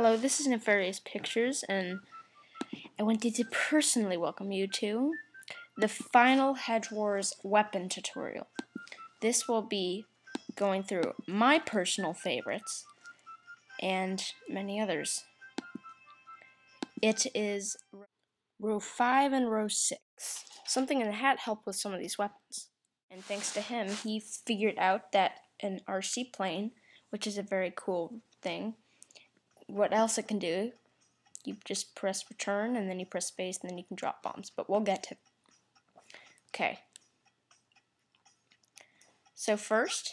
Hello, this is Nefarious Pictures, and I wanted to personally welcome you to the final Hedgewars weapon tutorial. This will be going through my personal favorites and many others. It is row 5 and row 6. Something in the hat helped with some of these weapons. And thanks to him, he figured out that an RC plane, which is a very cool thing, what else it can do, you just press return and then you press space and then you can drop bombs, but we'll get to it. Okay. So first,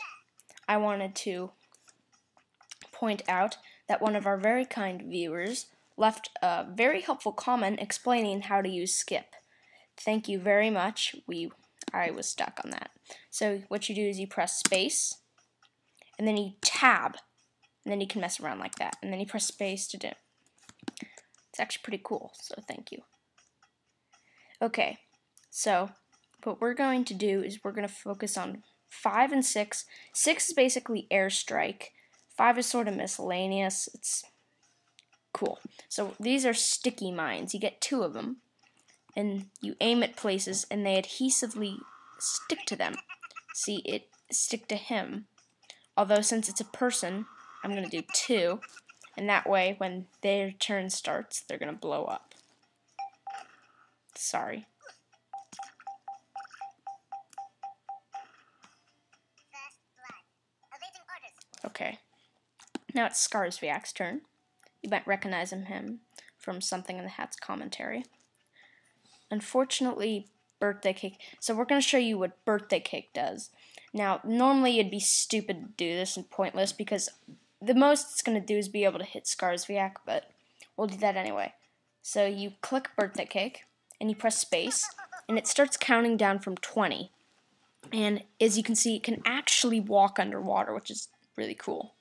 I wanted to point out that one of our very kind viewers left a very helpful comment explaining how to use skip. Thank you very much. I was stuck on that. So what you do is you press space and then you tab and then you can mess around like that and then you press space to do it. It's actually pretty cool, so thank you. Okay, so what we're going to do is we're going to focus on 5 and 6. 6 is basically airstrike. 5 is sort of miscellaneous. It's cool. So these are sticky mines. You get 2 of them, and you aim at places, and they adhesively stick to them. See, it stick to him. Although since it's a person, I'm going to do 2, and that way when their turn starts, they're going to blow up. Sorry. Okay. Now it's Skarsviak's turn. You might recognize him from Something in the Hat's commentary. Unfortunately, birthday cake. So we're going to show you what birthday cake does. Now, normally it'd be stupid to do this and pointless because the most it's going to do is be able to hit Skarsviak, but we'll do that anyway. So you click birthday cake and you press space and it starts counting down from 20. And as you can see, it can actually walk underwater, which is really cool.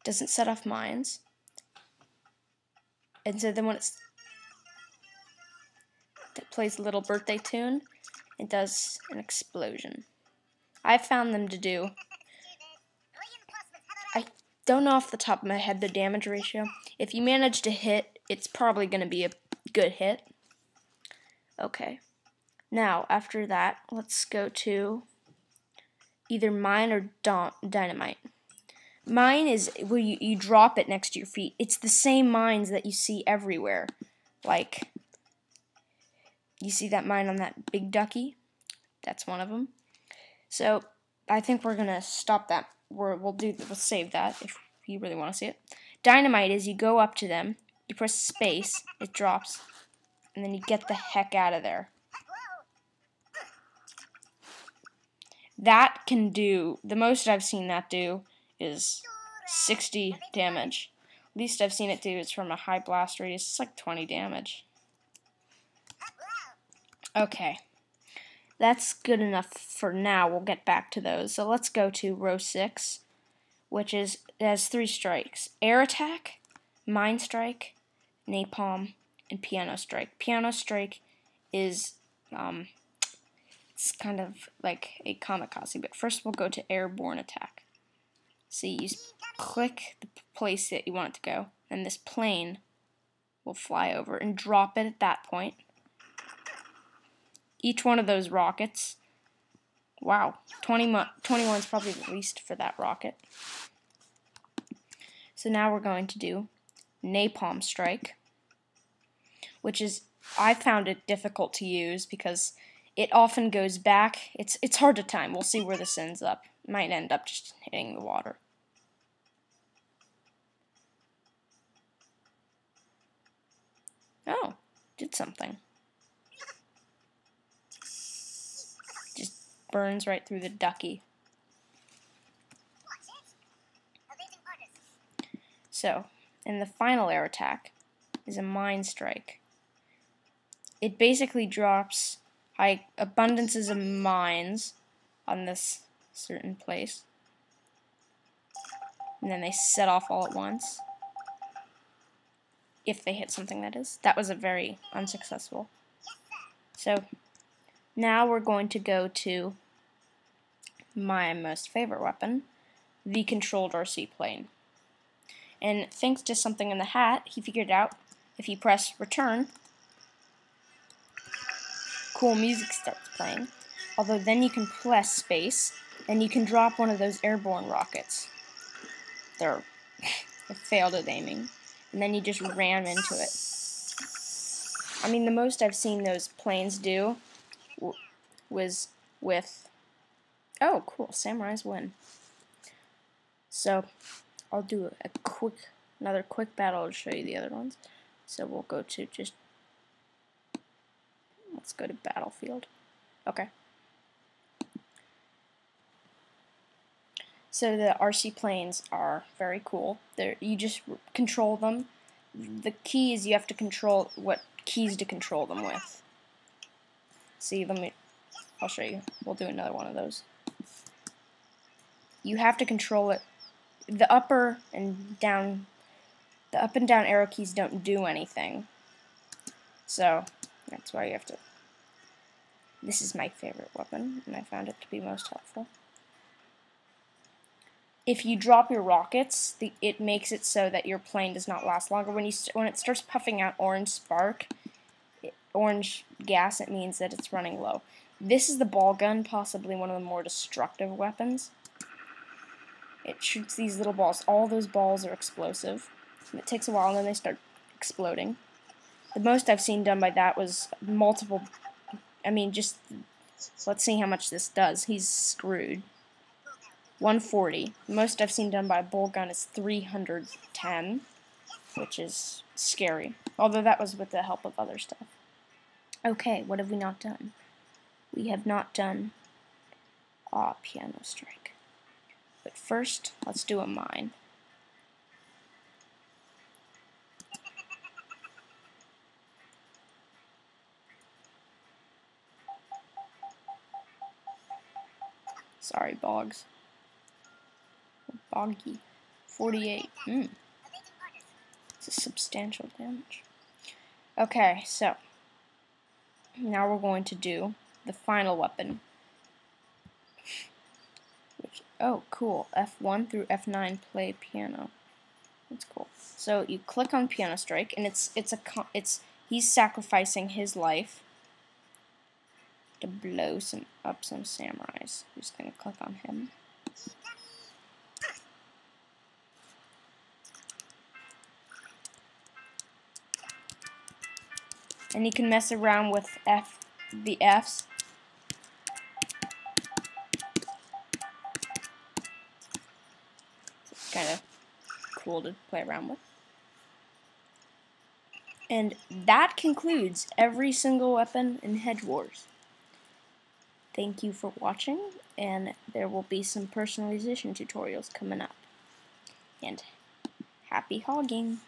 Doesn't set off mines. And so then when it plays a little birthday tune, it does an explosion. I found them to do, I don't know off the top of my head the damage ratio. If you manage to hit, it's probably going to be a good hit. Okay. Now, after that, let's go to either mine or dynamite. Mine is where you drop it next to your feet. It's the same mines that you see everywhere. Like, you see that mine on that big ducky? That's one of them. So, I think we're going to stop that. We'll save that if you really want to see it. Dynamite is you go up to them, you press space, it drops, and then you get the heck out of there. That can do, the most I've seen that do is 60 damage. Least I've seen it do is from a high blast radius. It's like 20 damage. Okay. That's good enough for now. We'll get back to those. So let's go to row 6, which has 3 strikes. Air attack, mine strike, napalm, and piano strike. Piano strike is it's kind of like a kamikaze, but first we'll go to airborne attack. See, you click the place that you want it to go, and this plane will fly over and drop it at that point. Each one of those rockets, wow, 21 is probably the least for that rocket. So now we're going to do napalm strike, which is, I found it difficult to use because it often goes back. It's hard to time. We'll see where this ends up. It might end up just hitting the water. Oh, did something. Just burns right through the ducky. So, and the final air attack is a mine strike. It basically drops high abundances of mines on this certain place. And then they set off all at once. If they hit something, that is. That was a very unsuccessful. So, now we're going to go to my most favorite weapon, the controlled RC plane. And thanks to something in the hat, he figured out if you press return, cool music starts playing. Although then you can press space, and you can drop one of those airborne rockets. I failed at aiming. And then you just ram into it. I mean, the most I've seen those planes do was with... Oh, cool. Samurais win. So, I'll do another quick battle to show you the other ones. So we'll go to let's go to battlefield. Okay. So the RC planes are very cool. You just control them. The key is you have to control what keys to control them with. See, I'll show you. We'll do another one of those. You have to control it. The up and down arrow keys don't do anything. So that's why you have to. This is my favorite weapon, and I found it to be most helpful. If you drop your rockets, it makes it so that your plane does not last longer. When it starts puffing out orange gas, it means that it's running low. This is the ball gun, possibly one of the more destructive weapons. It shoots these little balls. All those balls are explosive. And it takes a while, and then they start exploding. The most I've seen done by that was multiple. I mean, just let's see how much this does. He's screwed. 140. The most I've seen done by a ball gun is 310, which is scary. Although that was with the help of other stuff. Okay, what have we not done? We have not done piano strike. But first, let's do a mine. Sorry, bogs. Boggy. 48. It's a substantial damage. Okay, so now we're going to do the final weapon. Oh, cool. F1 through F9 play piano. That's cool. So you click on piano strike, and he's sacrificing his life to blow up some samurais. I'm just gonna click on him. And you can mess around with the Fs. It's kind of cool to play around with. And that concludes every single weapon in Hedgewars. Thank you for watching, and there will be some personalization tutorials coming up. And happy hogging!